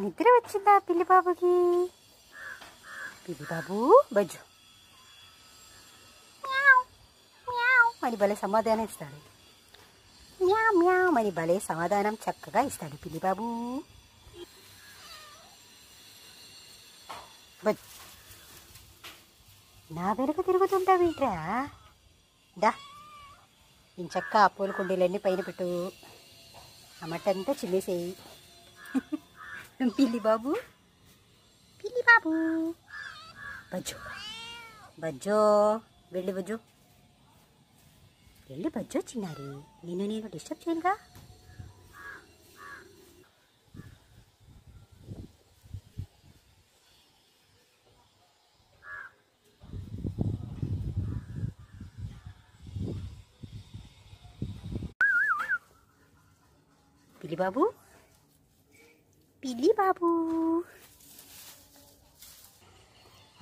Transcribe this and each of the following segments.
నిద్ర వచ్చిందా పిల్లి బాబుకి? పిల్లి బాబు బజ్జు మరి భలే సమాధానం ఇస్తాడు. మ్యావ్ మ్యావ్ మరి భలే సమాధానం చక్కగా ఇస్తాడు పిల్లి బాబు. నా వెనుక తిరుగుతుంటావేంట్రా? దా ఇంచక్క ఆ పూల కుండీలన్నీ పైన పెట్టు, ఆ మట్టంతా చిల్లేసేయి. పిల్లి బాబు పిల్లి బాబు బజ్జో బజ్జో వెళ్ళి బజ్జో వెళ్ళి బజ్జో చిన్నారి, నేను డిస్టర్బ్ చేయనుగా. పిల్లి బాబు పిల్లి బాబు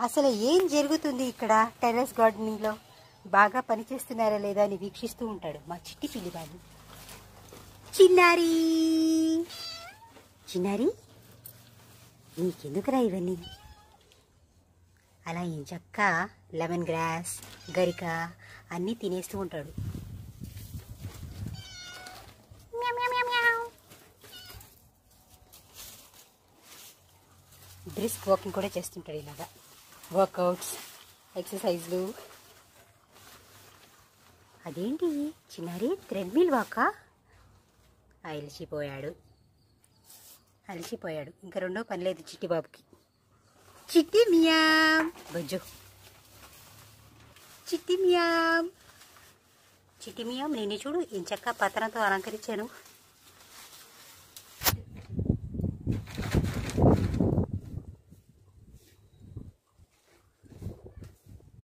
అసలు ఏం జరుగుతుంది ఇక్కడ టెర్రస్ గార్డెనింగ్లో? బాగా పనిచేస్తున్నారా లేదా అని వీక్షిస్తూ ఉంటాడు మా చిట్టి పిల్లి బాబు. చిన్నారి చిన్నారి నీకెందుకురా ఇవన్నీ? అలా ఇంచక్క లెమన్ గ్రాస్ గరిక అన్నీ తినేస్తూ ఉంటాడు. బ్రిస్క్ వాకింగ్ కూడా చేస్తుంటాడు. ఇలాగా వర్కౌట్స్ ఎక్సర్సైజ్లు. అదేంటి చిన్నారి థ్రెడ్మిల్ వాకా? అలసిపోయాడు. ఇంకా రెండో పని లేదు చిట్టి బాబుకి. చిట్టి మియాం బజ్జో చిట్టి మియాం నేనే చూడు ఇంచక్క పతనంతో అలంకరించాను.